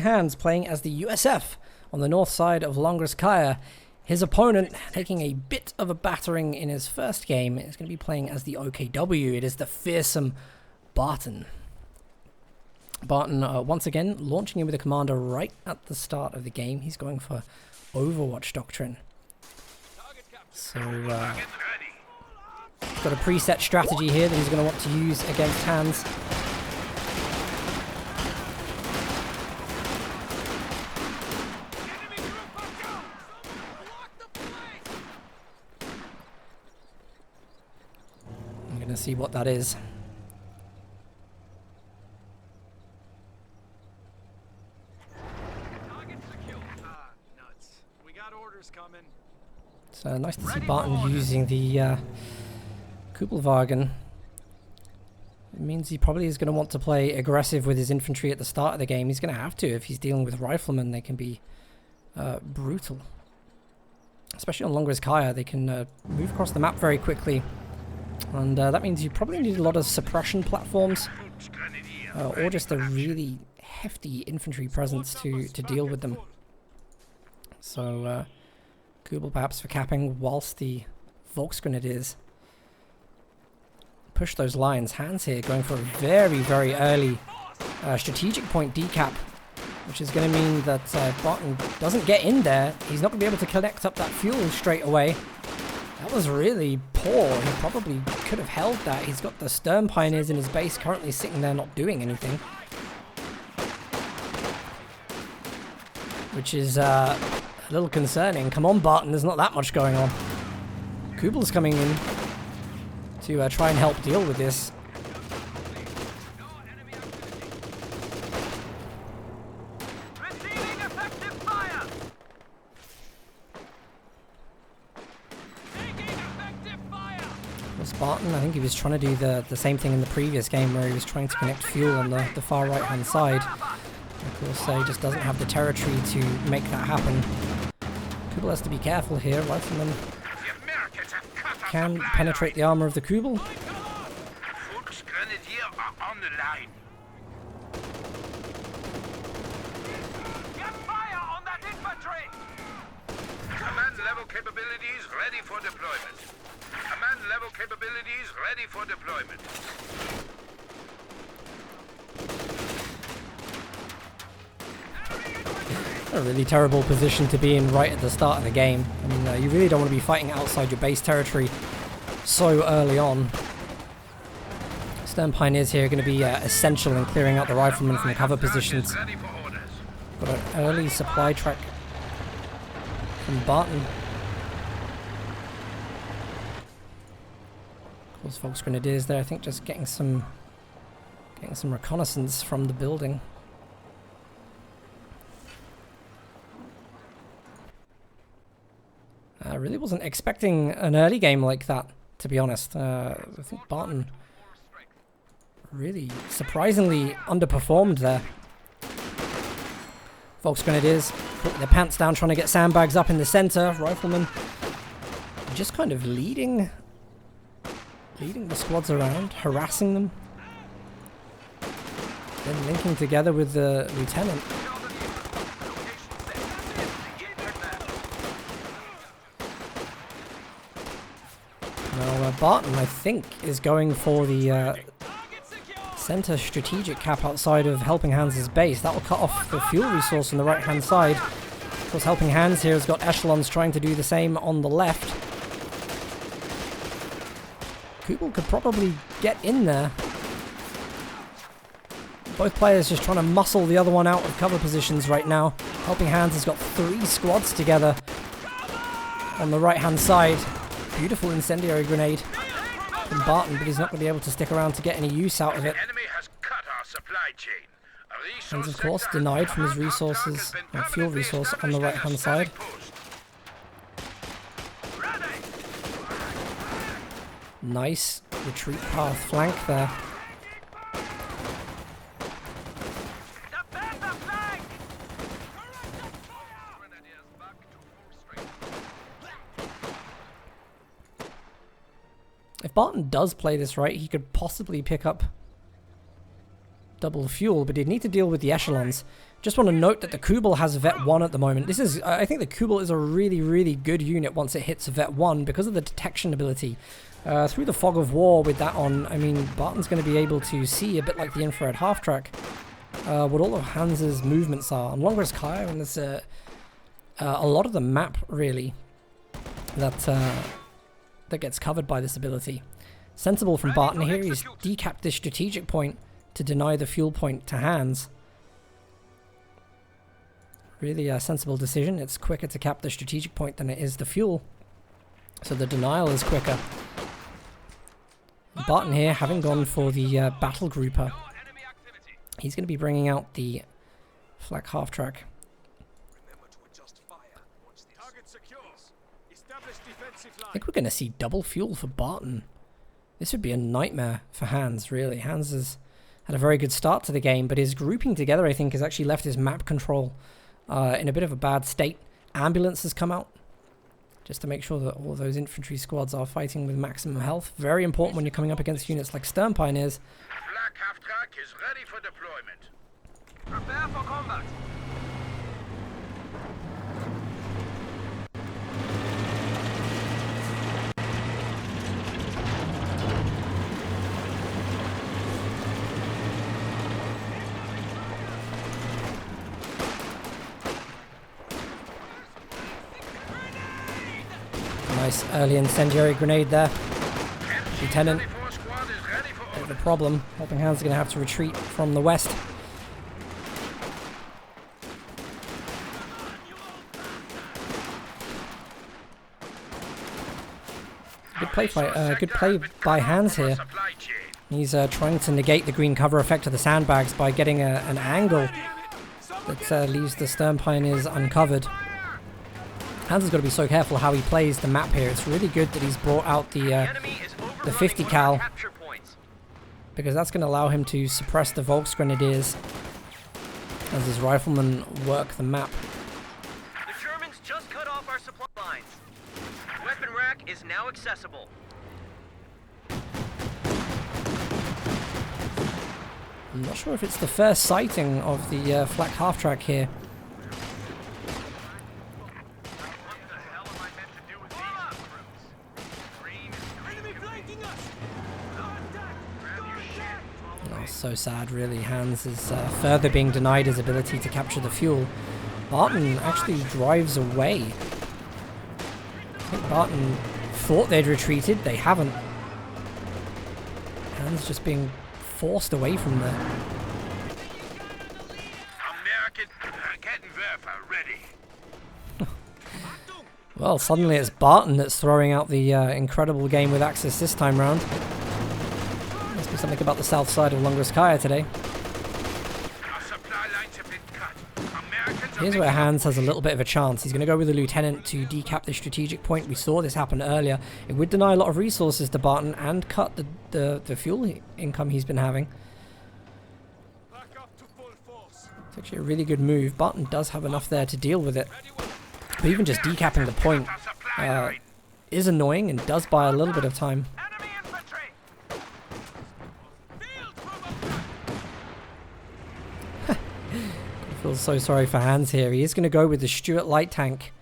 HelpingHans playing as the USF on the north side of Longreskaya. His opponent, taking a bit of a battering in his first game, is going to be playing as the OKW. It is the fearsome Barton. Barton, once again, launching in with a commander right at the start of the game. He's going for Overwatch Doctrine. So, he's got a preset strategy here that he's going to want to use against Hans. I'm going to see what that is. So nice to see Barton using the Kuppelwagen. It means he probably is going to want to play aggressive with his infantry at the start of the game. He's going to have to if he's dealing with riflemen. They can be brutal. Especially on Longreskaya, they can move across the map very quickly. And that means you probably need a lot of suppression platforms. Or just a really hefty infantry presence to deal with them. So... Kubel perhaps for capping whilst the Volksgrenadiers push those lines. Hans here going for a very, very early strategic point decap, which is going to mean that Barton doesn't get in there. He's not going to be able to collect up that fuel straight away. That was really poor. He probably could have held that. He's got the Stern Pioneers in his base currently sitting there not doing anything. Which is... a little concerning. Come on, Barton, there's not that much going on. Kubel's coming in to try and help deal with this. Was Barton, I think he was trying to do the same thing in the previous game where he was trying to connect fuel on the far right hand side. Of course, he just doesn't have the territory to make that happen. Kubel has to be careful here. Riflemen can penetrate the armor of the Kubel. Command level capabilities ready for deployment. Command level capabilities ready for deployment. A really terrible position to be in right at the start of the game. I mean, you really don't want to be fighting outside your base territory so early on. Stern Pioneers here are going to be essential in clearing out the riflemen from cover positions. Got an early supply track from Barton. Of course, Volksgrenadiers there, I think, just getting some reconnaissance from the building. I really wasn't expecting an early game like that, to be honest. I think Barton really surprisingly underperformed there. Volksgrenadiers put their pants down trying to get sandbags up in the center. Riflemen just kind of leading the squads around, harassing them. Then linking together with the lieutenant. Now, Barton, I think, is going for the center strategic cap outside of HelpingHans' base. That will cut off the fuel resource on the right-hand side. Of course, HelpingHans here has got echelons trying to do the same on the left. Kubel could probably get in there. Both players just trying to muscle the other one out of cover positions right now. HelpingHans has got 3 squads together on the right-hand side. Beautiful incendiary grenade from Barton, but he's not going to be able to stick around to get any use out of it. And of course, denied from his resources, fuel resource on the right-hand side. Nice retreat path flank there. If Barton does play this right, he could possibly pick up double fuel, but he'd need to deal with the echelons. Just want to note that the Kubel has Vet 1 at the moment. This is, I think the Kubel is a really, really good unit once it hits Vet 1 because of the detection ability. Through the fog of war with that on, I mean, Barton's going to be able to see a bit like the infrared half-track what all of Hans's movements are. On Longrest Kaya, and there's a lot of the map, really, that gets covered by this ability. Sensible from Barton here. He's decapped this strategic point to deny the fuel point to Hans. Really a sensible decision. It's quicker to cap the strategic point than it is the fuel, so the denial is quicker. Barton here, having gone for the battle grouper, he's going to be bringing out the flak half-track. I think we're going to see double fuel for Barton. This would be a nightmare for Hans, really. Hans has had a very good start to the game, but his grouping together, I think, has actually left his map control in a bit of a bad state. Ambulance has come out, just to make sure that all those infantry squads are fighting with maximum health. Very important when you're coming up against units like Stern Pioneers. Flak half-track is ready for deployment. Prepare for combat. Nice early incendiary grenade there. Lieutenant, bit of a problem. HelpingHans are going to have to retreat from the west. Good play by Hans here. He's trying to negate the green cover effect of the sandbags by getting an angle that leaves the Stern Pioneers uncovered. Hans has got to be so careful how he plays the map here. It's really good that he's brought out the 50 cal, because that's going to allow him to suppress the Volksgrenadiers as his riflemen work the map. The Germans just cut off our supply lines. Weapon rack is now accessible. I'm not sure if it's the first sighting of the flak half-track here. So sad, really. Hans is further being denied his ability to capture the fuel. Barton actually drives away. I think Barton thought they'd retreated. They haven't. Hans just being forced away from there. American Kettenwerfer ready. Well, suddenly it's Barton that's throwing out the incredible game with Axis this time round. Must be something about the south side of Longreskaya today. Here's where Hans has a little bit of a chance. He's going to go with the Lieutenant to decap the strategic point. We saw this happen earlier. It would deny a lot of resources to Barton and cut the fuel income he's been having. It's actually a really good move. Barton does have enough there to deal with it. But even just decapping the point is annoying and does buy a little bit of time. I feel so sorry for Hans here. He is going to go with the Stuart light tank.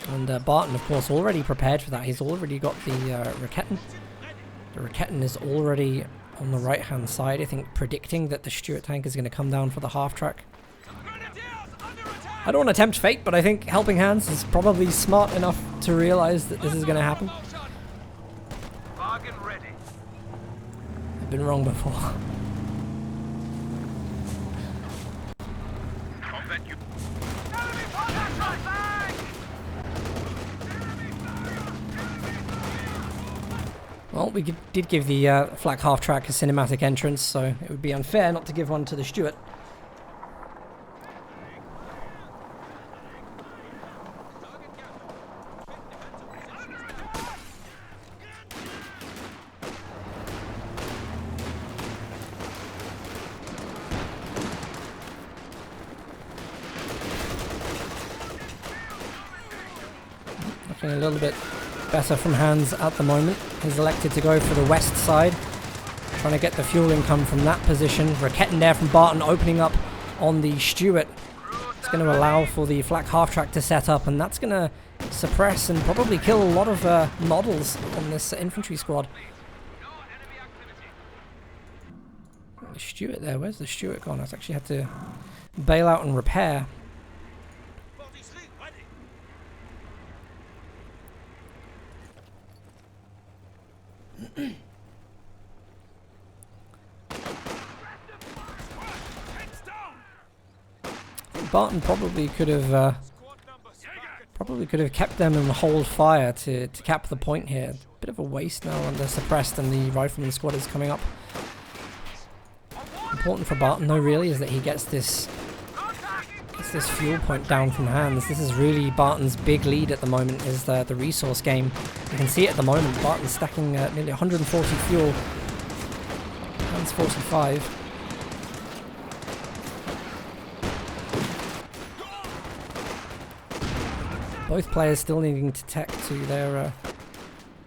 And Barton, of course, already prepared for that. He's already got the Raketten. The Raketten is already on the right-hand side, I think, predicting that the Stuart tank is going to come down for the half-track. I don't want to tempt fate, but I think HelpingHans is probably smart enough to realize that this is going to happen. I've been wrong before. Well, we did give the flak half-track a cinematic entrance, so it would be unfair not to give one to the Stuart. A little bit better from Hans at the moment. He's elected to go for the west side, trying to get the fuel income from that position. Raketin there from Barton opening up on the Stuart. It's going to allow for the flak half-track to set up, and that's going to suppress and probably kill a lot of models on this infantry squad. The Stuart there, where's the Stuart gone? I've actually had to bail out and repair. Barton probably could have kept them and hold fire to cap the point here. Bit of a waste now, and they're suppressed, and the rifleman squad is coming up. Important for Barton though really is that he gets this fuel point down from Hans. This is really Barton's big lead at the moment, is the resource game. You can see it at the moment. Barton's stacking nearly 140 fuel. Hans 45. Both players still needing to tech to their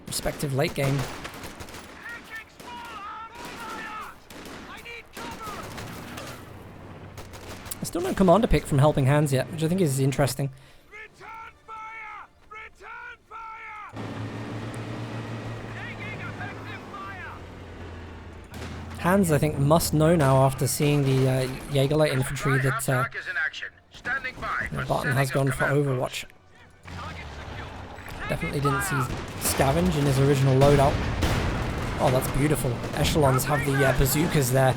respective late game. Still no commander pick from HelpingHans yet, which I think is interesting. Return fire! Return fire! Taking effective fire! Hans, I think, must know now after seeing the Jaegerlight infantry that Barton has gone for Overwatch. Definitely didn't see Scavenge in his original loadout. Oh, that's beautiful. Echelons have the bazookas there,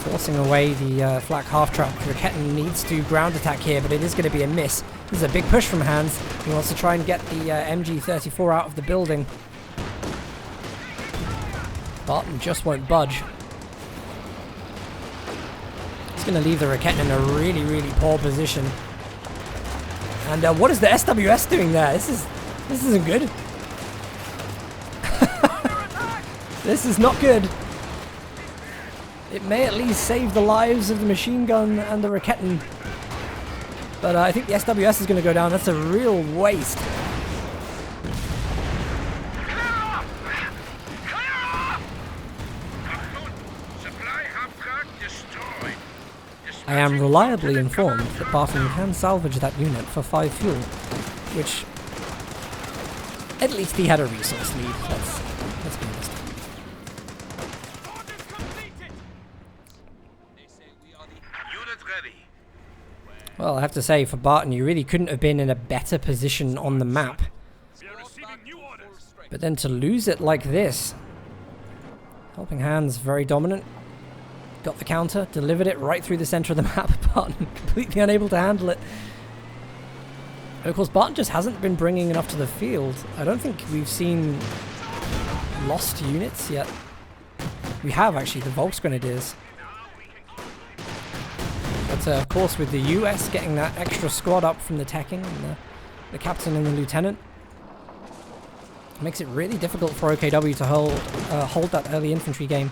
forcing away the flak half-track. Raketin needs to ground attack here, but it is going to be a miss. This is a big push from Hans. He wants to try and get the MG34 out of the building. Barton just won't budge. It's going to leave the Raketin in a really, really poor position. And what is the SWS doing there? This isn't good. This is not good. It may at least save the lives of the machine gun and the Raketin. But I think the SWS is going to go down. That's a real waste. I am reliably informed that Barton can salvage that unit for 5 fuel, which at least he had a resource lead. Let's be honest. Well, I have to say, for Barton, you really couldn't have been in a better position on the map. But then to lose it like this, HelpingHans very dominant. Got the counter, delivered it right through the center of the map. Barton completely unable to handle it. And of course, Barton just hasn't been bringing enough to the field. I don't think we've seen lost units yet. We have, actually, the Volksgrenadiers. But of course, with the US getting that extra squad up from the teching, and the captain and the lieutenant, it makes it really difficult for OKW to hold that early infantry game.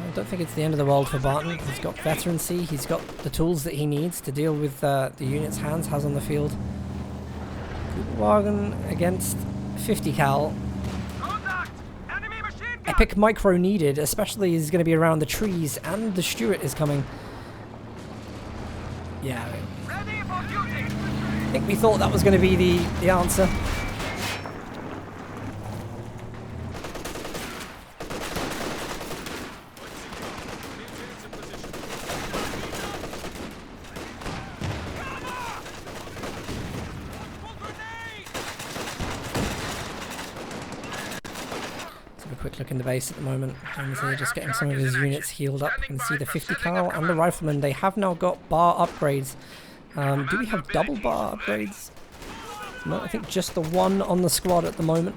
I don't think it's the end of the world for Barton. He's got veterancy, he's got the tools that he needs to deal with the units Hans has on the field. Wagon against 50 cal. Epic micro needed, especially he's going to be around the trees, and the Stuart is coming. Yeah, I think we thought that was going to be the answer. Quick look in the base at the moment, and they're just getting some of his units healed up. You can see the 50 cal and the rifleman. They have now got bar upgrades. Do we have double bar upgrades? No, I think just the one on the squad at the moment.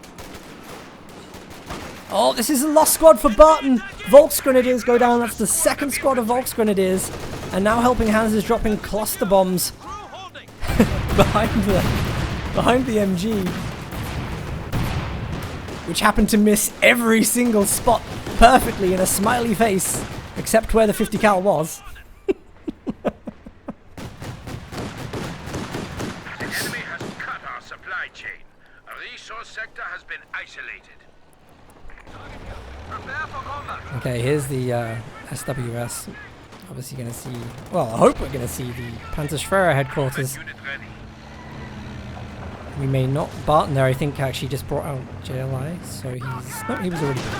Oh, this is a lost squad for Barton. Volksgrenadiers go down. That's the second squad of Volksgrenadiers, and now HelpingHans is dropping cluster bombs behind the MG, which happened to miss every single spot perfectly in a smiley face, except where the 50 cal was. supply chain. A resource sector has been isolated. Prepare for combat. Okay, here's the SWS. Obviously going to see... Well, I hope we're going to see the Panzerschwerer headquarters. Unit ready. We may not. Barton there, I think, actually just brought out JLI, so he's... No, he was already doing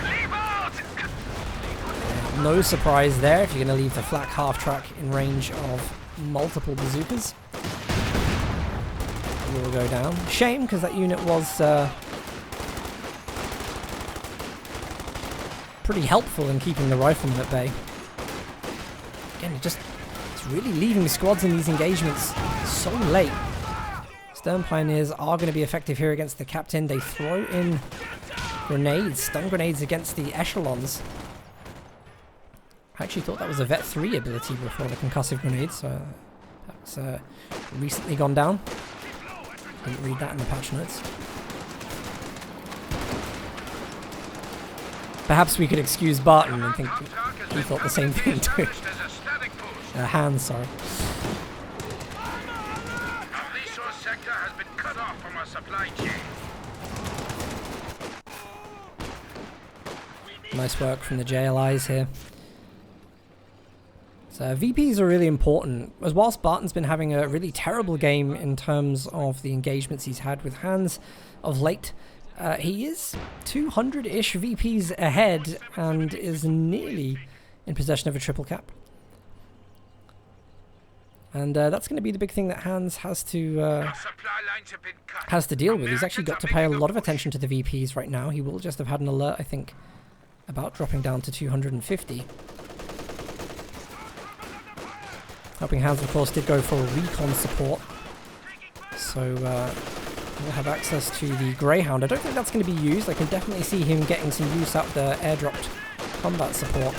Leave out! it. No surprise there if you're going to leave the flak half-track in range of multiple bazookas. He will go down. Shame, because that unit was pretty helpful in keeping the riflemen at bay. Again, it's really leaving squads in these engagements so late. Stern Pioneers are going to be effective here against the captain. They throw in grenades, stun grenades against the echelons. I actually thought that was a Vet 3 ability before the concussive grenade, so that's recently gone down. Didn't read that in the patch notes. Perhaps we could excuse Barton and think he thought the same thing too. Hans, sorry. Our resource sector has been cut off from our supply chain. Nice work from the JLIs here. So VPs are really important, as whilst Barton's been having a really terrible game in terms of the engagements he's had with Hans of late. He is 200-ish VPs ahead and is nearly in possession of a triple cap. And that's going to be the big thing that Hans has to deal with. He's actually got to pay a lot of attention to the VPs right now. He will just have had an alert, I think, about dropping down to 250. HelpingHans, of course, did go for recon support. So we'll have access to the Greyhound. I don't think that's going to be used. I can definitely see him getting some use out of the airdropped combat support.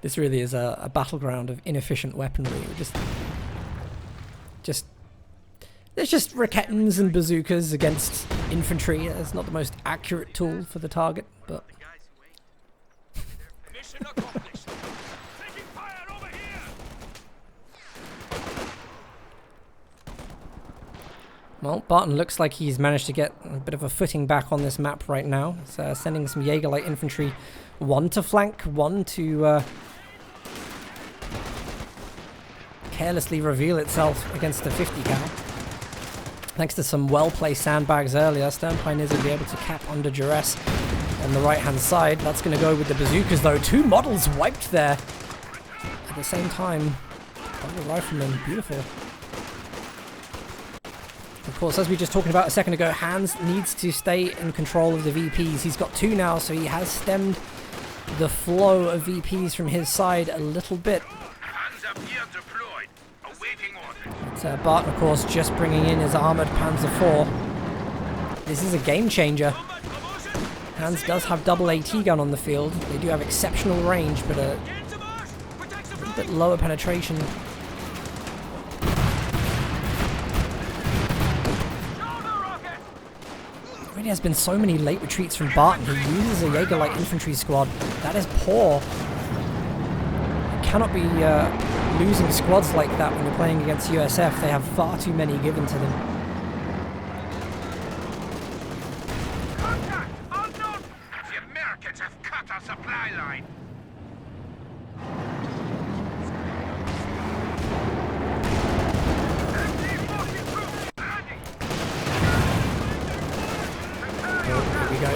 This really is a battleground of inefficient weaponry. There's just Rakettans and bazookas against infantry. It's not the most accurate tool for the target, but Mission accomplished. Taking fire over here. well, Barton looks like he's managed to get a bit of a footing back on this map right now. So sending some Jaeger light infantry, one to flank, one to carelessly reveal itself against the 50 cal. Thanks to some well-placed sandbags earlier, Stern Pioneers will be able to cap under duress on the right-hand side. That's going to go with the bazookas, though. Two models wiped there at the same time. Double rifleman, beautiful. Of course, as we were just talking about a second ago, Hans needs to stay in control of the VPs. He's got two now, so he has stemmed the flow of VPs from his side a little bit. Barton, of course, just bringing in his armoured Panzer IV. This is a game changer. Hans does have double AT gun on the field. They do have exceptional range, but a little bit lower penetration. There really has been so many late retreats from Barton. He uses a Jaeger light infantry squad. That is poor. It cannot be losing squads like that when you're playing against USF. They have far too many given to them. Contact! Unknown! The Americans have cut our supply line. Here we go.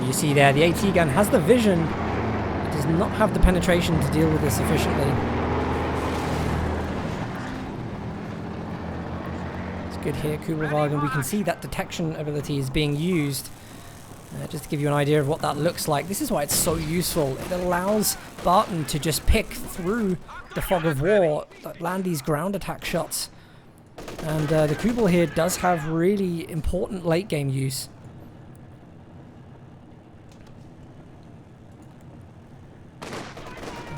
You see there, the AT gun has the vision. Does not have the penetration to deal with this efficiently. It's good here, Kubelwagen. We can see that detection ability is being used. Just to give you an idea of what that looks like. This is why it's so useful. It allows Barton to just pick through the fog of war, land these ground attack shots. And the Kubel here does have really important late game use.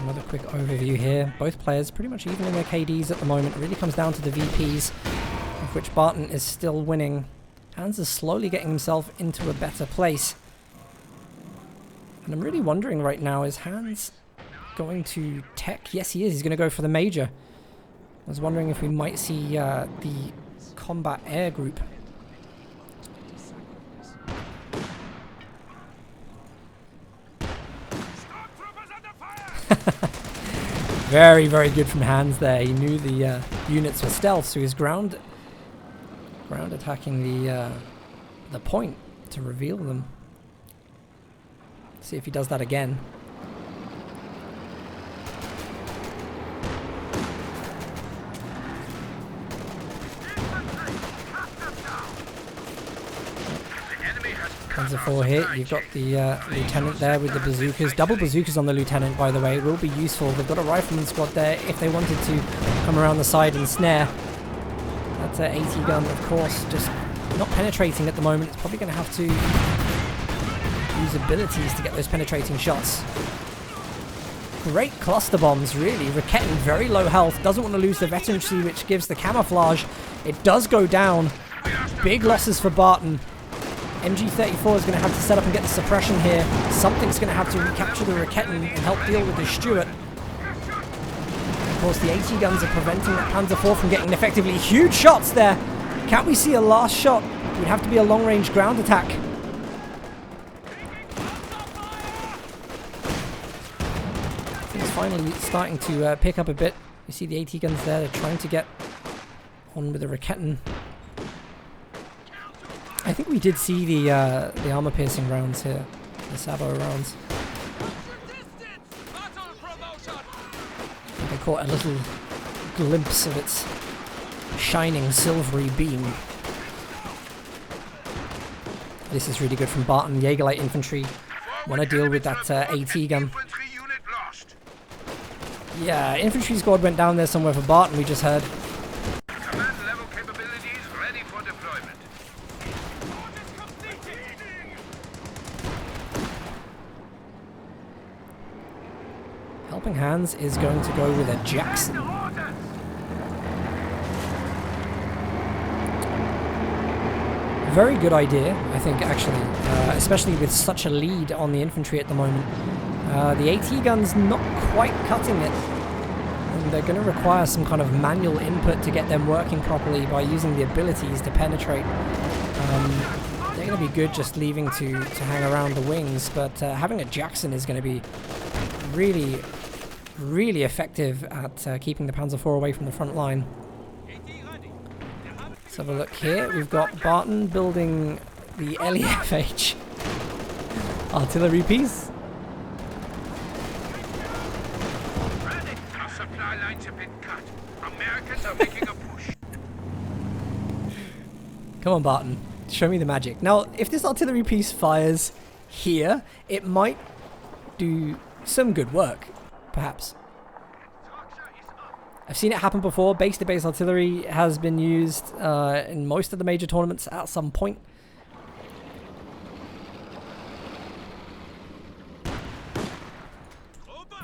Another quick overview here. Both players pretty much even in their KDs at the moment. It really comes down to the VPs, of which Barton is still winning. Hans is slowly getting himself into a better place. And I'm really wondering right now, is Hans going to tech? Yes, he is. He's going to go for the major. I was wondering if we might see the combat air group. Very, very good from Hans there. He knew the units were stealth, so he was ground attacking the point to reveal them. See if he does that again. Panzer IV hit. You've got the lieutenant there with the bazookas. Double bazookas on the lieutenant, by the way, will be useful. They've got a rifleman squad there if they wanted to come around the side and snare. That's an 80 gun, of course, just not penetrating at the moment. It's probably going to have to use abilities to get those penetrating shots. Great cluster bombs, really. Raketin, very low health. Doesn't want to lose the veterancy, which gives the camouflage. It does go down. Big losses for Barton. MG34 is going to have to set up and get the suppression here. Something's going to have to recapture the Raketin and help deal with the Stuart. Of course, the 80 guns are preventing that Panzer IV from getting effectively huge shots there. Can't we see a last shot? It would have to be a long-range ground attack. Things finally starting to pick up a bit. You see the 80 guns there. They're trying to get on with the Raketin. I think we did see the armor-piercing rounds here, the Sabo rounds. I think I caught a little glimpse of its shining silvery beam. This is really good from Barton. Jaegerlight infantry want to deal with that AT gun. Yeah, infantry squad went down there somewhere for Barton, we just heard. HelpingHans is going to go with a Jackson. Very good idea, I think, actually, especially with such a lead on the infantry at the moment. The AT gun's not quite cutting it, and they're going to require some kind of manual input to get them working properly by using the abilities to penetrate. They're going to be good just leaving to hang around the wings, but having a Jackson is going to be really, really effective at keeping the Panzer IV away from the front line. Let's have a look here. We've got Barton building the LEFH artillery piece. Our supply lines have been cut. Americans are making a push. Come on, Barton. Show me the magic. Now, if this artillery piece fires here, it might do some good work, perhaps. I've seen it happen before. Base-to-base artillery has been used in most of the major tournaments at some point.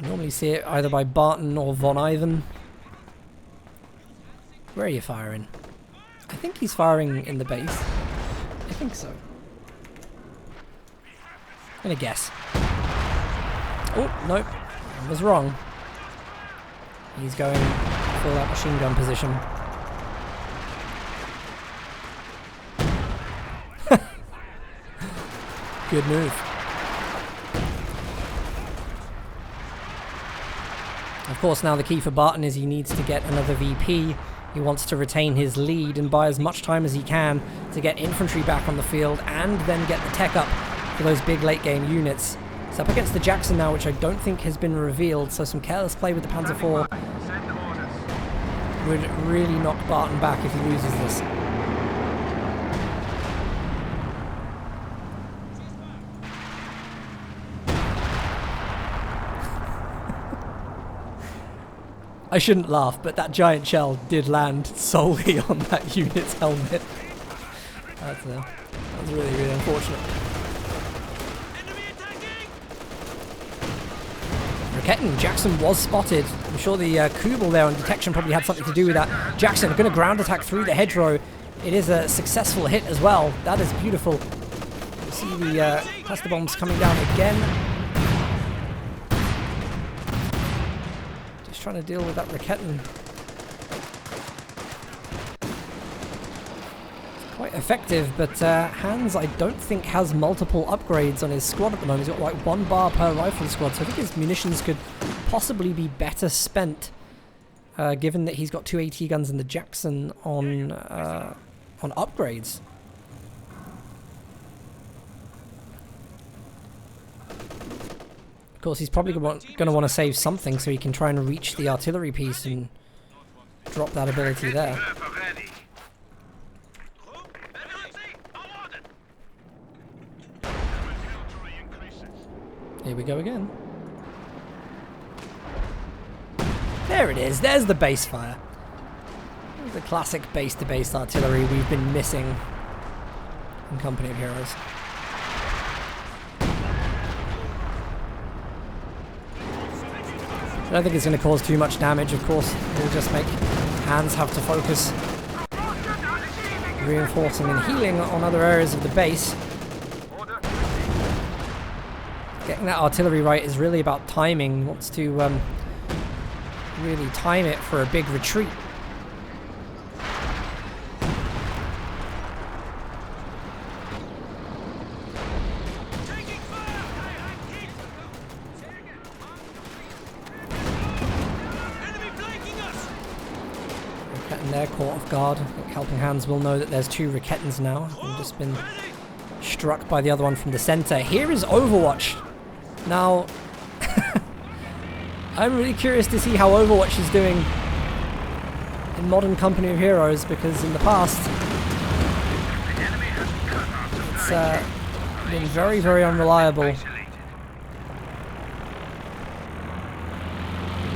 You normally see it either by Barton or Von Ivan. Where are you firing? I think he's firing in the base. I think so. I'm gonna guess. Oh, nope. I was wrong. He's going for that machine gun position. Good move. Of course, now the key for Barton is he needs to get another VP. He wants to retain his lead and buy as much time as he can to get infantry back on the field and then get the tech up for those big late game units. It's up against the Jackson now, which I don't think has been revealed, so some careless play with the Panzer IV would really knock Barton back if he loses this. I shouldn't laugh, but that giant shell did land solely on that unit's helmet. That's really, really unfortunate. Raketten. Jackson was spotted. I'm sure the Kubel there on detection probably had something to do with that. Jackson going to ground attack through the hedgerow. It is a successful hit as well. That is beautiful. You see the cluster bombs coming down again. Just trying to deal with that Raketten. Quite effective, but Hans I don't think has multiple upgrades on his squad at the moment. He's got like 1 bar per rifle squad, so I think his munitions could possibly be better spent, given that he's got 2 AT guns and the Jackson on upgrades. Of course, he's probably going to want to save something so he can try and reach the artillery piece and drop that ability there. Here we go again. There it is. There's the base fire. The classic base-to-base artillery we've been missing in Company of Heroes. I don't think it's going to cause too much damage, of course. It'll just make Hans have to focus reinforcing and healing on other areas of the base. Getting that artillery right is really about timing. Wants to really time it for a big retreat. Raketten there, caught off guard. I think HelpingHans will know that there's 2 Rakettens now. They've just been struck by the other one from the center. Here is Overwatch. Now, I'm really curious to see how Overwatch is doing in modern Company of Heroes, because in the past it's been very, very unreliable.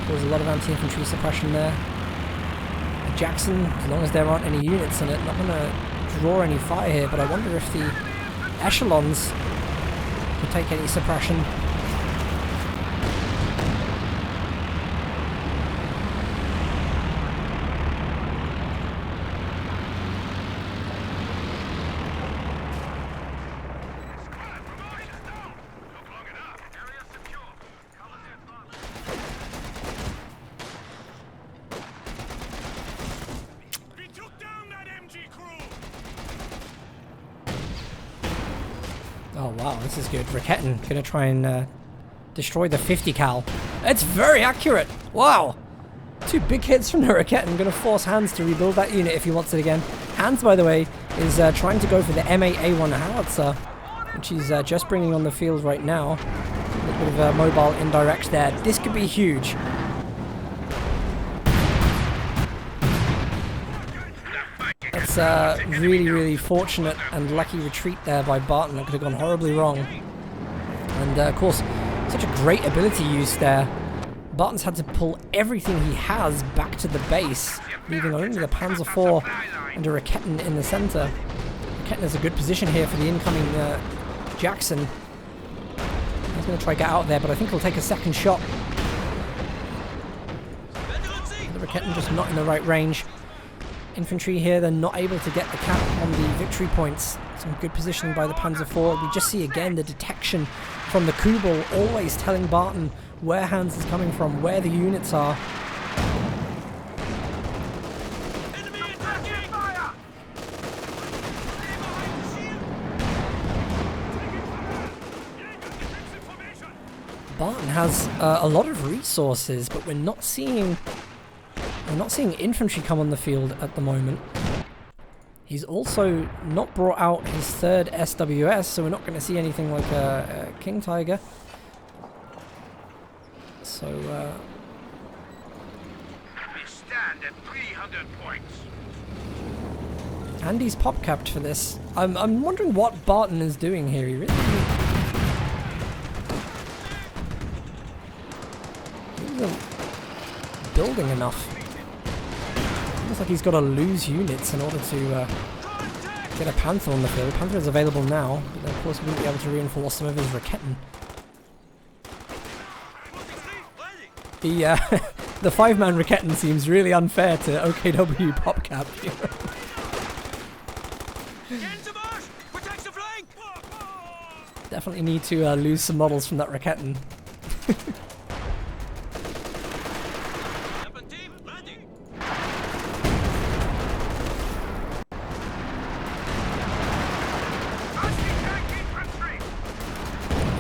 There's a lot of anti-infantry suppression there. Jackson, as long as there aren't any units in it, not going to draw any fire here, but I wonder if the echelons can take any suppression. Oh wow, this is good. Raketten gonna try and destroy the 50 cal. It's very accurate. Wow, 2 big hits from the Raketten. Gonna force Hans to rebuild that unit if he wants it again. Hans, by the way, is trying to go for the MA-A1 howitzer, which he's just bringing on the field right now. A little bit of mobile indirect there. This could be huge. It's really, really fortunate and lucky retreat there by Barton. That could have gone horribly wrong. And of course, such a great ability use there. Barton's had to pull everything he has back to the base, leaving only the Panzer IV and a Raketten in the center. Raketten is a good position here for the incoming Jackson. He's going to try to get out there, but I think he'll take a second shot. The Raketten just not in the right range. Infantry here, they're not able to get the cap on the victory points. Some good positioning by the Panzer IV. We just see again the detection from the Kubel, always telling Barton where Hans is coming from, where the units are. Barton has a lot of resources, but we're not seeing infantry come on the field at the moment. He's also not brought out his 3rd SWS, so we're not going to see anything like a King Tiger. So, We stand at 300 points. and he's pop capped for this. I'm wondering what Barton is doing here. He really isn't building enough. Looks like he's got to lose units in order to get a Panther on the field. Panther is available now, but of course we wouldn't be able to reinforce some of his Raketten. The the 5-man Raketten seems really unfair to OKW PopCap. Definitely need to lose some models from that Raketten.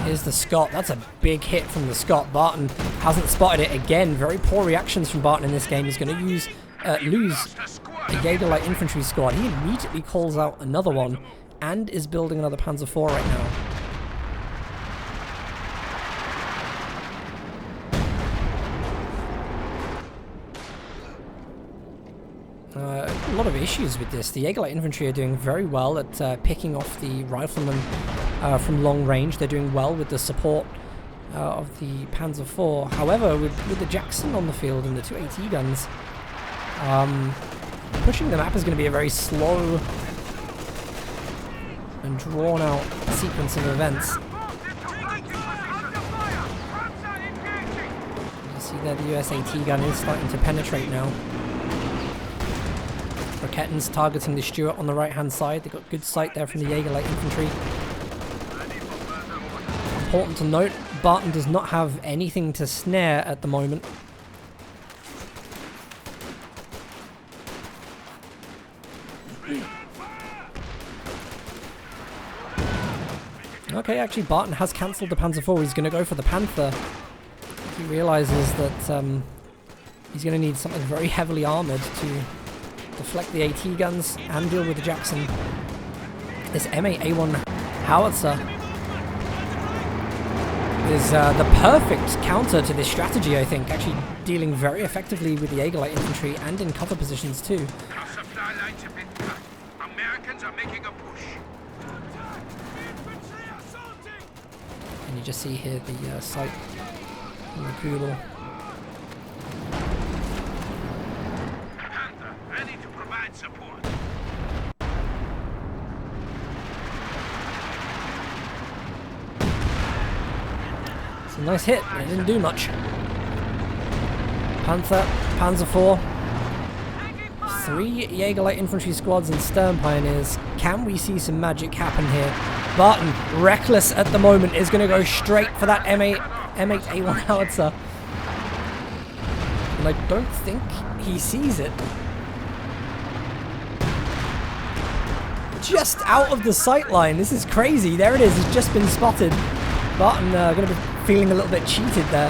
Here's the Scott. That's a big hit from the Scott. Barton hasn't spotted it again. Very poor reactions from Barton in this game. He's going to lose a Jaeger Light Infantry squad. He immediately calls out another one and is building another Panzer IV right now. A lot of issues with this. The Jaeger Light Infantry are doing very well at picking off the riflemen from long range. They're doing well with the support of the Panzer IV. However, with the Jackson on the field and the 2 AT guns, pushing the map is going to be a very slow and drawn out sequence of events. You see there the US AT gun is starting to penetrate now. Raketten's targeting the Stuart on the right hand side. They've got good sight there from the Jaeger Light Infantry. Important to note, Barton does not have anything to snare at the moment. Okay, actually Barton has cancelled the Panzer IV. He's going to go for the Panther. He realises that he's going to need something very heavily armoured to deflect the AT guns and deal with the Jackson. This M8A1 howitzer is the perfect counter to this strategy, I think. Actually dealing very effectively with the Jaeger Light Infantry and in cover positions too. Our supply lines have been cut. Americans are making a push. And you just see here the sight on the Kugel. Panther, ready to provide support. It's a nice hit, but it didn't do much. Panther, Panzer IV, 3 Jaeger Light Infantry squads and Stern Pioneers. Can we see some magic happen here? Barton, reckless at the moment, is going to go straight for that M8A1 howitzer. And I don't think he sees it. Just out of the sight line. This is crazy. There it is. It's just been spotted. Barton going to be feeling a little bit cheated there.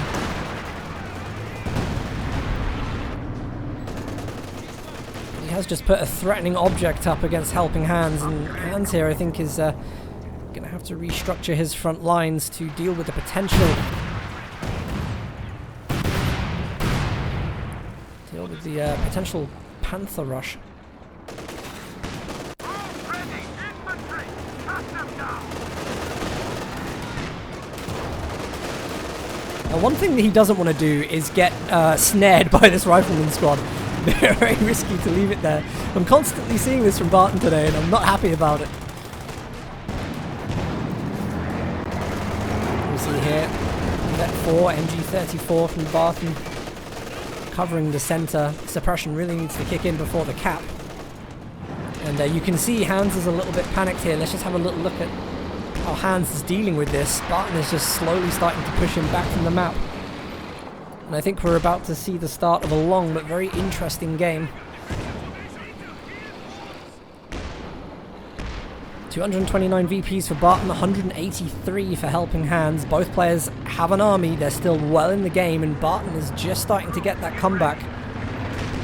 He has just put a threatening object up against Helping Hands, and Hands here I think is going to have to restructure his front lines to deal with the potential. Deal with the potential Panther rush. Now, one thing that he doesn't want to do is get snared by this rifleman squad. They're very risky to leave it there. I'm constantly seeing this from Barton today, and I'm not happy about it. We see here, Vet 4, MG34 from Barton, covering the center. Suppression really needs to kick in before the cap. And you can see Hans is a little bit panicked here. Let's just have a little look at how Hans is dealing with this. Barton is just slowly starting to push him back from the map. And I think we're about to see the start of a long but very interesting game. 229 VPs for Barton, 183 for Helping Hands. Both players have an army, they're still well in the game, and Barton is just starting to get that comeback.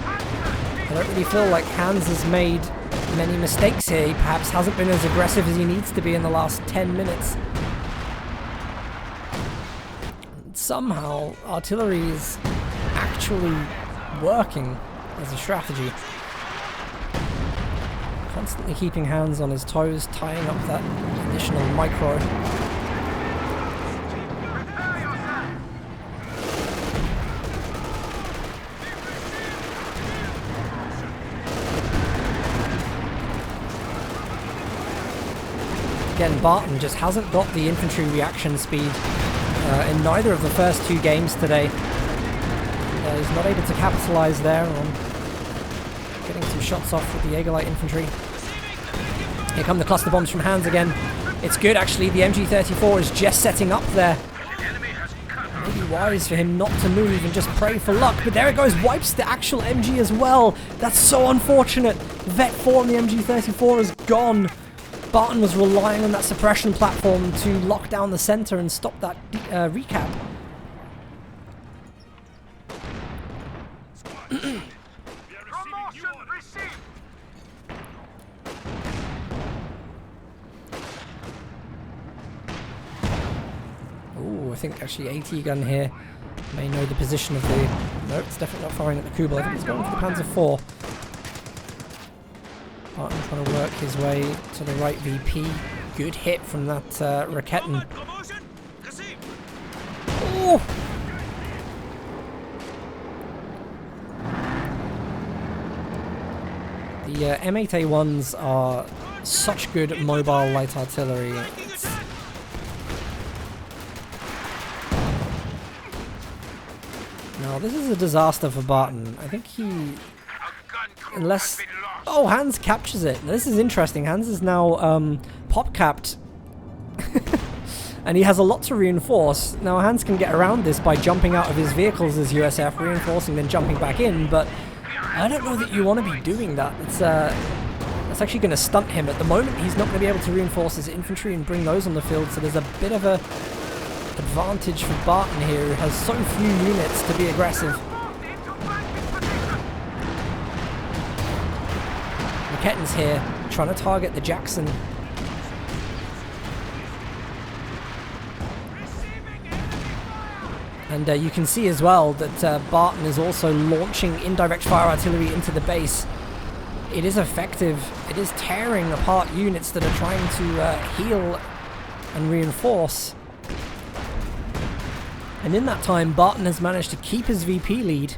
I don't really feel like Hans has made many mistakes here. He perhaps hasn't been as aggressive as he needs to be in the last 10 minutes. Somehow, artillery is actually working as a strategy. Constantly keeping Hands on his toes, tying up that additional micro. Again, Barton just hasn't got the infantry reaction speed in neither of the first 2 games today. he's not able to capitalize there on getting some shots off with the Jaeger-Light infantry. Here come the cluster bombs from Hans again. It's good, actually. The MG34 is just setting up there. Maybe wise for him not to move and just pray for luck. But there it goes. Wipes the actual MG as well. That's so unfortunate. Vet 4 on the MG34 is gone. Barton was relying on that suppression platform to lock down the center and stop that recap. I think actually AT gun here may know the position of the... No, it's definitely not firing at the Kubel. I think it's going for the Panzer IV. Barton trying to work his way to the right VP. Good hit from that Raketen. Oh! The M8A1s are such good mobile light artillery. Now, this is a disaster for Barton. I think he... Unless... Oh, Hans captures it. Now, this is interesting. Hans is now pop-capped. And he has a lot to reinforce. Now, Hans can get around this by jumping out of his vehicles as USF, reinforcing, then jumping back in, but I don't know that you want to be doing that. It's that's actually going to stunt him. At the moment, he's not going to be able to reinforce his infantry and bring those on the field, so there's a bit of a advantage for Barton here, who has so few units to be aggressive. Raketen's here, trying to target the Jackson. And you can see as well that Barton is also launching indirect fire artillery into the base. It is effective. It is tearing apart units that are trying to heal and reinforce. And in that time, Barton has managed to keep his VP lead.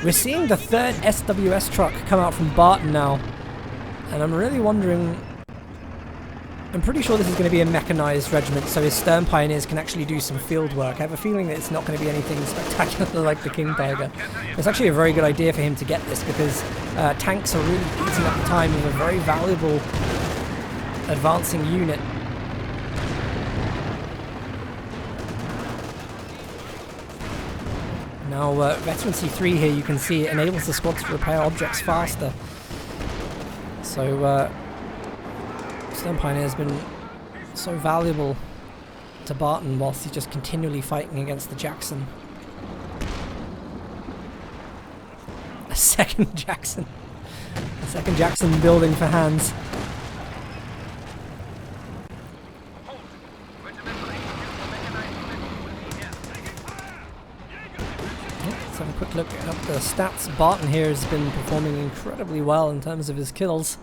We're seeing the third SWS truck come out from Barton now. And I'm really wondering... I'm pretty sure this is going to be a mechanized regiment, so his Stern Pioneers can actually do some field work. I have a feeling that it's not going to be anything spectacular like the King Tiger. It's actually a very good idea for him to get this, because tanks are really eating up the time of a very valuable advancing unit. Now, Veteran C3 here, you can see it enables the squad to repair objects faster. So, Stern Pioneer has been so valuable to Barton whilst he's just continually fighting against the Jackson. A second Jackson. A second Jackson building for Hans. Let's have a quick look at the stats. Barton here has been performing incredibly well in terms of his kills.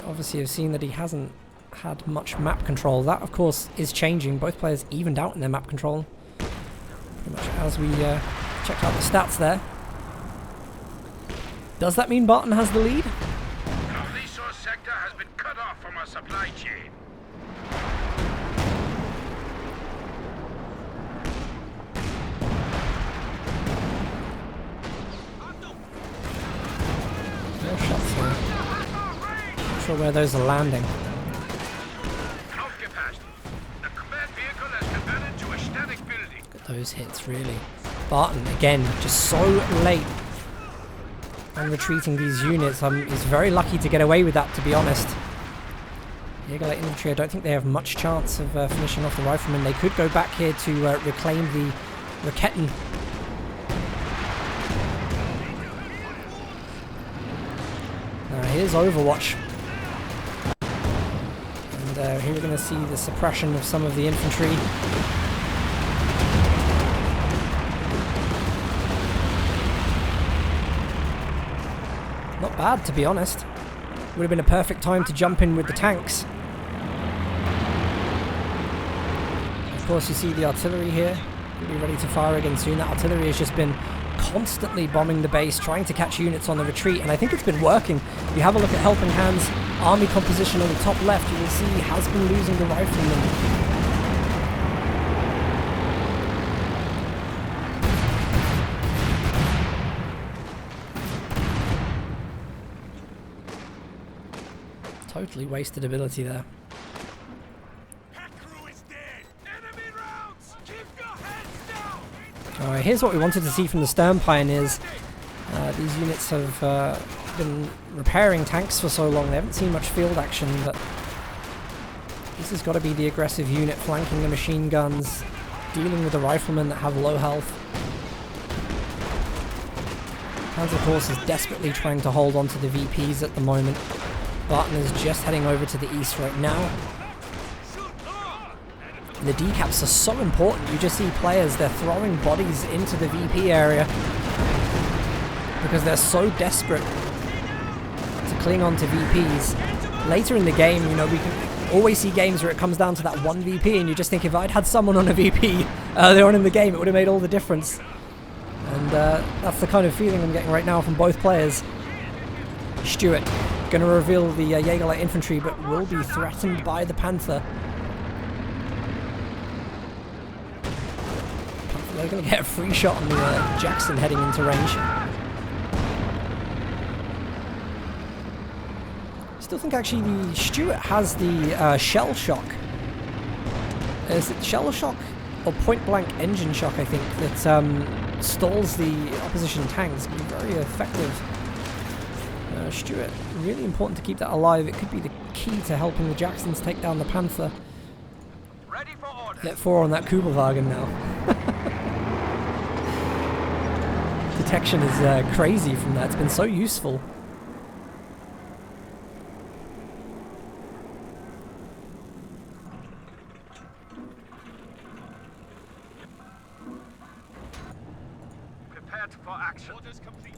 Obviously have seen that he hasn't had much map control. That of course is changing. Both players evened out in their map control pretty much as we checked out the stats there. Does that mean Barton has the lead? Our resource sector has been cut off from our supply chain. No shots here. Not sure where those are landing. The combat vehicle has converted to a static building. Look at those hits, really. Barton, again, just so late on retreating these units. He's very lucky to get away with that, to be honest. Jaeger-Light infantry, I don't think they have much chance of finishing off the riflemen. They could go back here to reclaim the Raketen. Now here's Overwatch. And here we're going to see the suppression of some of the infantry. Not bad, to be honest. Would have been a perfect time to jump in with the tanks. Of course, you see the artillery here. We'll be ready to fire again soon. That artillery has just been constantly bombing the base, trying to catch units on the retreat, and I think it's been working. You have a look at HelpingHans army composition on the top left, you will see he has been losing the riflemen. Totally wasted ability there. Alright, here's what we wanted to see from the Stern Pioneers. These units have been repairing tanks for so long, they haven't seen much field action, but this has got to be the aggressive unit flanking the machine guns, dealing with the riflemen that have low health. Panzer Force is desperately trying to hold on to the VPs at the moment. Barton is just heading over to the east right now. The decaps are so important. You just see players, they're throwing bodies into the VP area because they're so desperate to cling on to VPs. Later in the game, you know, we can always see games where it comes down to that one VP and you just think if I'd had someone on a VP earlier on in the game, it would have made all the difference. And that's the kind of feeling I'm getting right now from both players. Stewart going to reveal the Jaeger Light Infantry, but will be threatened by the Panther. They're going to get a free shot on the Jackson heading into range. Still think actually the Stewart has the shell shock. Is it shell shock or point blank engine shock, I think, that stalls the opposition tanks. Be very effective. Stewart, really important to keep that alive. It could be the key to helping the Jacksons take down the Panther. Ready for order. Get 4 on that Kubelwagen now. Detection is crazy from that. It's been so useful. Prepared for action. Orders complete.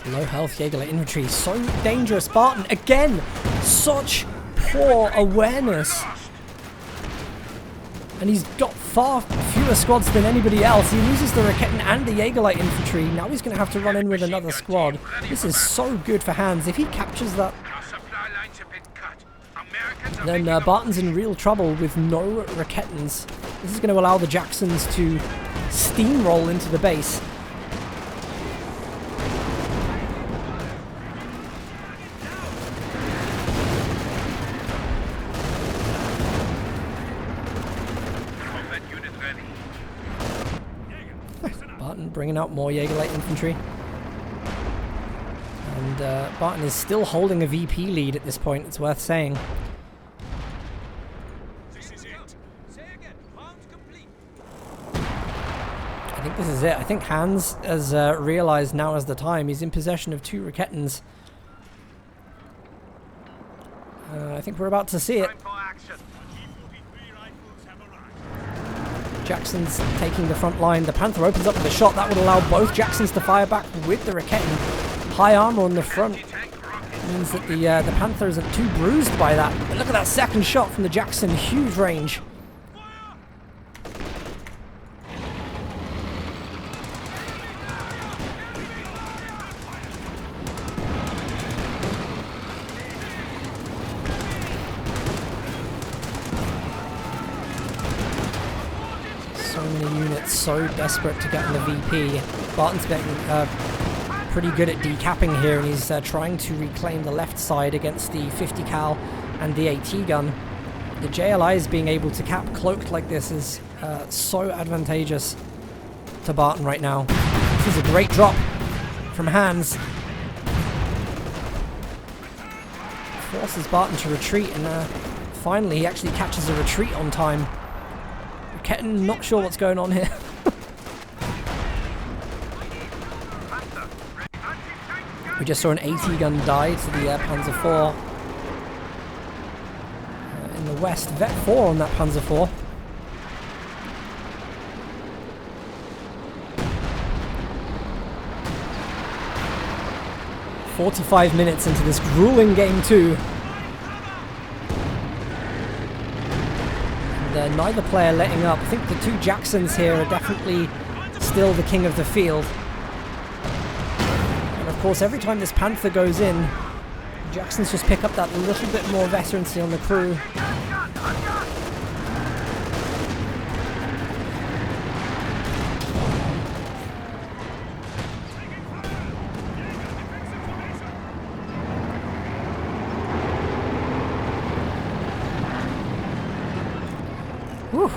Low health Jaeger Light Infantry, so dangerous. Barton again, such poor awareness. And he's got far fewer squads than anybody else. He loses the Raketen and the Jaeger Light Infantry. Now he's going to have to run in with another squad. This is so good for Hans. If he captures that, then Barton's in real trouble with no Raketens. This is going to allow the Jacksons to steamroll into the base. Barton bringing out more Jaeger Light Infantry. And Barton is still holding a VP lead at this point, it's worth saying. This is it. Say again. Round complete. I think this is it. I think Hans has realized now is the time. He's in possession of 2 Raketens. I think we're about to see it. Time for action. Jackson's taking the front line. The Panther opens up with a shot. That would allow both Jacksons to fire back with the Raketen. High armor on the front means that the Panther isn't too bruised by that. But look at that second shot from the Jackson. Huge range. So many units so desperate to get on the VP. Barton's getting pretty good at decapping here, and he's trying to reclaim the left side against the 50 cal and the AT gun. The JLIs being able to cap cloaked like this is so advantageous to Barton right now. This is a great drop from Hans. Forces Barton to retreat, and finally he actually catches a retreat on time. Raketen, not sure what's going on here. We just saw an AT gun die to the Panzer IV. In the west, Vet 4 on that Panzer IV. "45 minutes into this grueling game 2. And neither player letting up. I think the 2 Jacksons here are definitely still the king of the field. And of course, every time this Panther goes in, the Jacksons just pick up that little bit more veterancy on the crew. Whew.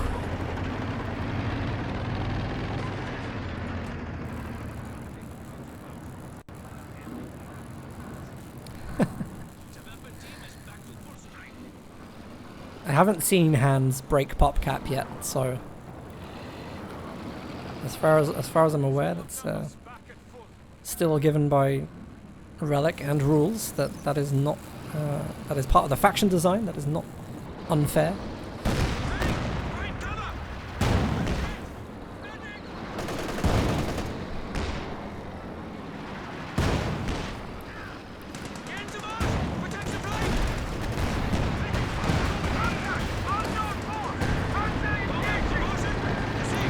I haven't seen Hans break PopCap yet, so as far as I'm aware, that's still given by Relic and rules. That is not that is part of the faction design. That is not unfair.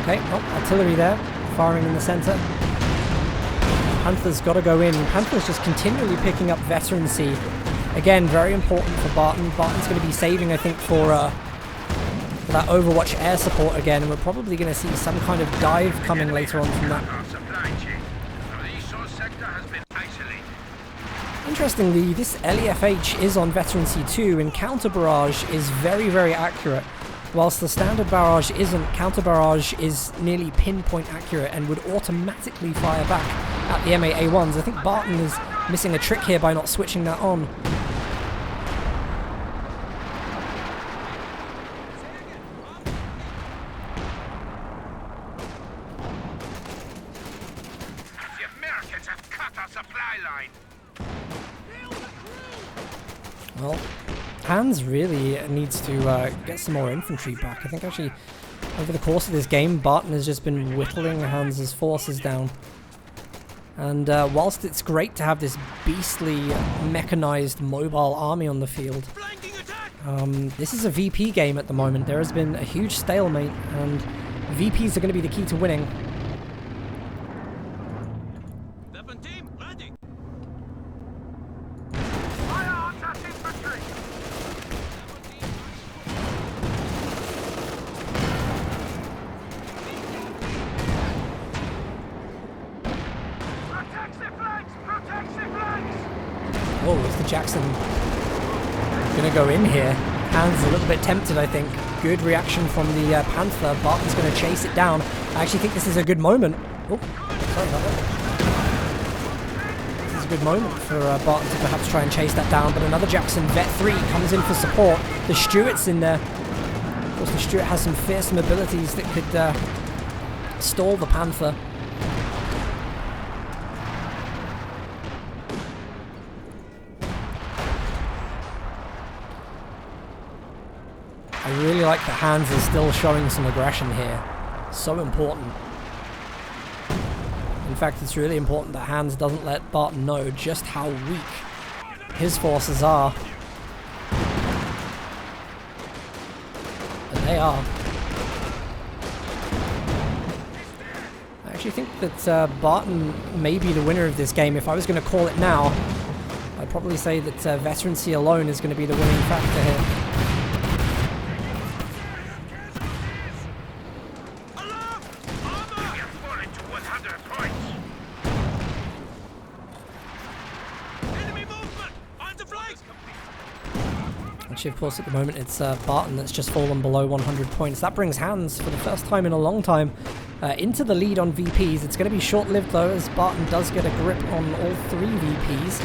Okay, oh, artillery there, firing in the centre. Panther's got to go in. Panther's just continually picking up veterancy. Again, very important for Barton. Barton's going to be saving, I think, for that Overwatch air support again, and we're probably going to see some kind of dive coming later on from that. Interestingly, this LEFH is on veterancy too, and counter barrage is very, very accurate. Whilst the standard barrage isn't, counter barrage is nearly pinpoint accurate and would automatically fire back at the MA-A1s. I think Barton is missing a trick here by not switching that on. The Americans have cut our supply line. Well, Hans really needs to get some more infantry back. I think actually over the course of this game, Barton has just been whittling Hans's forces down. And whilst it's great to have this beastly mechanized mobile army on the field, this is a VP game at the moment. There has been a huge stalemate, and VPs are going to be the key to winning. Oh, is the Jackson going to go in here? Hans a little bit tempted, I think. Good reaction from the Panther. Barton's going to chase it down. I actually think this is a good moment. Oh, sorry about that. This is a good moment for Barton to perhaps try and chase that down, but another Jackson, Vet 3, comes in for support. The Stuart's in there. Of course, the Stuart has some fearsome abilities that could stall the Panther. I really like that Hans is still showing some aggression here. So important. In fact, it's really important that Hans doesn't let Barton know just how weak his forces are. And they are. I actually think that Barton may be the winner of this game. If I was going to call it now, I'd probably say that veterancy alone is going to be the winning factor here. Of course, at the moment it's Barton that's just fallen below 100 points. That brings Hans, for the first time in a long time, into the lead on VPs. It's going to be short-lived though, as Barton does get a grip on all three VPs.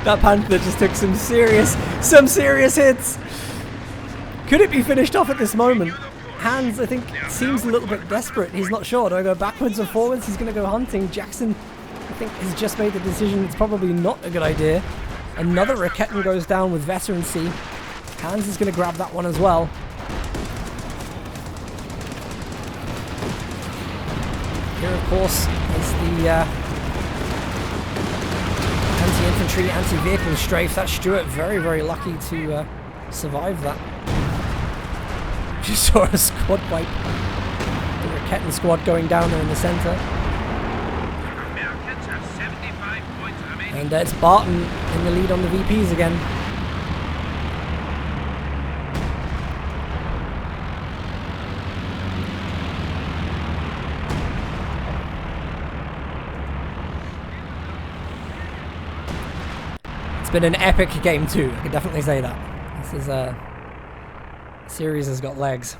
That Panther just took some serious hits. Could it be finished off at this moment? Hans, I think, seems a little bit desperate. He's not sure. Do I go backwards or forwards? He's going to go hunting. Jackson, I think, has just made the decision it's probably not a good idea. Another Raketten goes down with veterancy. Hans is going to grab that one as well. Here, of course, is the anti-infantry, anti-vehicle strafe. That Stuart very, very lucky to survive that. Just saw a squad wipe. The Raketten squad going down there in the centre. Americans have 75 points remaining. And it's Barton in the lead on the VPs again. been an epic game too. I can definitely say that. This is a series has got legs.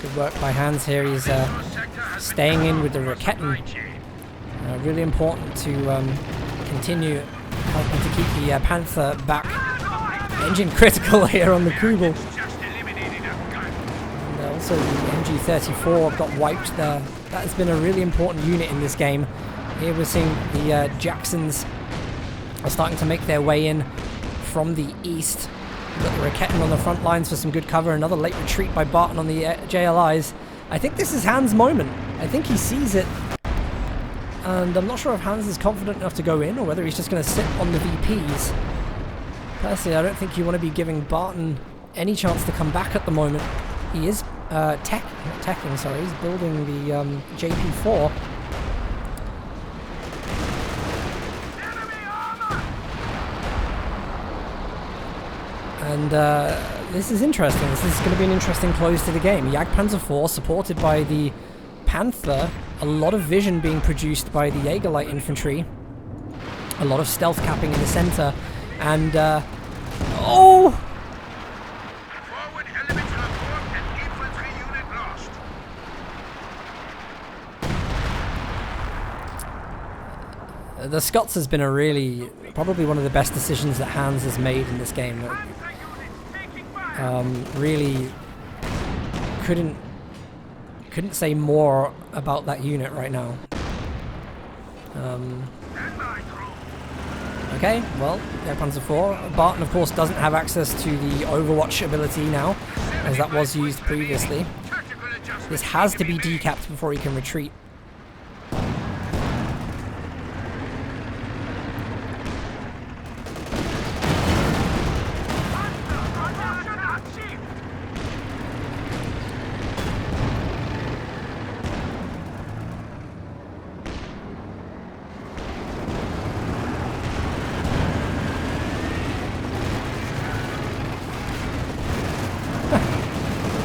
Good work by Hans here. He's staying in with the Raketten. Really important to continue helping to keep the Panther back. Engine critical here on the Kugel. And also the MG34 got wiped there. That has been a really important unit in this game. Here we're seeing the Jacksons are starting to make their way in from the east. We've got the Raketten on the front lines for some good cover. Another late retreat by Barton on the JLIs. I think this is Hans' moment. I think he sees it. And I'm not sure if Hans is confident enough to go in or whether he's just going to sit on the VPs. Personally, I don't think you want to be giving Barton any chance to come back at the moment. He is he's building the JP4. And this is interesting. This is going to be an interesting close to the game. Jagdpanzer IV supported by the Panther. A lot of vision being produced by the Jaeger light infantry. A lot of stealth capping in the center. And, oh! Forward elements report and infantry unit lost. The Scots has been probably one of the best decisions that Hans has made in this game. Really couldn't say more about that unit right now. Okay, well, Jagdpanzer IV. Barton, of course, doesn't have access to the Overwatch ability now, as that was used previously. This has to be decapped before he can retreat.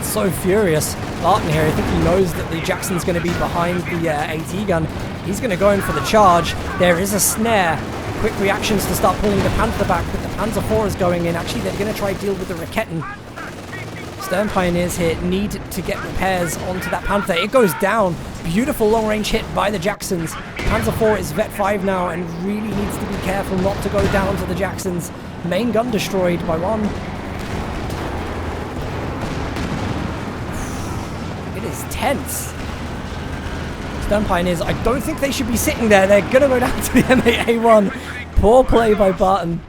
So furious. Barton here, I think he knows that the Jackson's going to be behind the AT gun. He's going to go in for the charge. There is a snare. Quick reactions to start pulling the Panther back, but the Panzer IV is going in. Actually, they're going to try to deal with the Raketten. Stern Pioneers here need to get repairs onto that Panther. It goes down. Beautiful long-range hit by the Jacksons. Panzer IV is Vet 5 now and really needs to be careful not to go down to the Jacksons. Main gun destroyed by one. Is tense. Stern Pioneers, I don't think they should be sitting there. They're gonna go down to the M8A1. Poor play by Barton.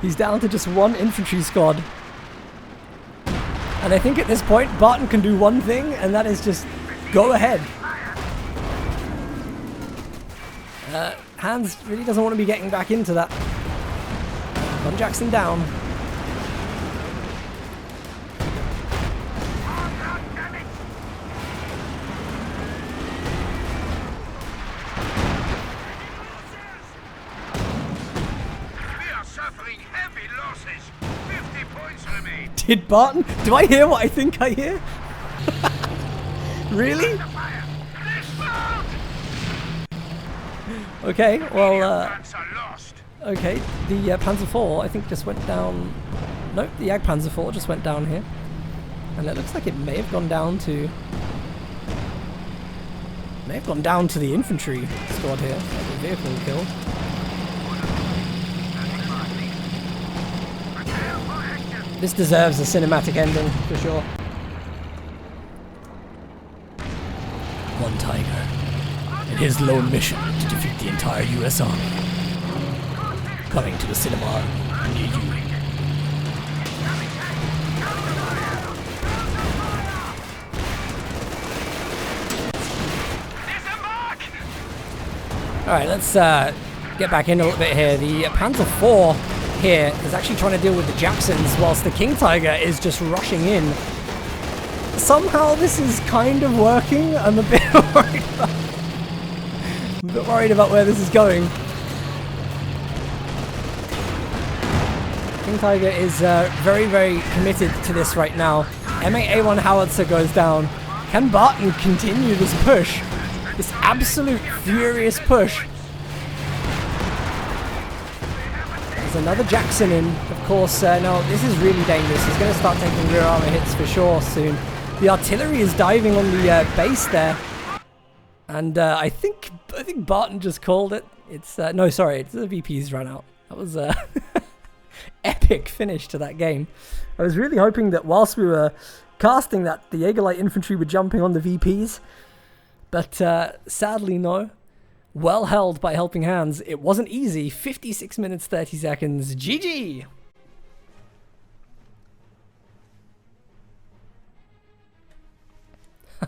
He's down to just one infantry squad. And I think at this point, Barton can do one thing, and that is just go ahead. Hans really doesn't want to be getting back into that. One Jackson down. Did Barton? Do I hear what I think I hear? Really? Okay, well, okay, the Panzer IV, I think, just went down. Nope, the Jagdpanzer IV just went down here. And it looks like it may have gone down to... the infantry squad here. Like a vehicle kill. This deserves a cinematic ending, for sure. One Tiger, and his lone mission to defeat the entire US Army. Coming to the cinema near you. Alright, let's get back in a little bit here. The Panzer IV here is actually trying to deal with the Jacksons whilst the King Tiger is just rushing in. Somehow this is kind of working. I'm a bit worried about I'm a bit worried about where this is going. King Tiger is very, very committed to this right now. MA-A1 howitzer goes down. Can Barton continue this push? This absolute furious push. There's another Jackson in, of course. No, this is really dangerous. He's going to start taking rear armor hits for sure soon. The artillery is diving on the base there. And I think Barton just called it. It's no, sorry, it's the VP's run out. That was epic finish to that game. I was really hoping that whilst we were casting that, the Jaegerlight infantry were jumping on the VPs. But sadly, no. Well held by Helping Hands. It wasn't easy. 56 minutes, 30 seconds. GG!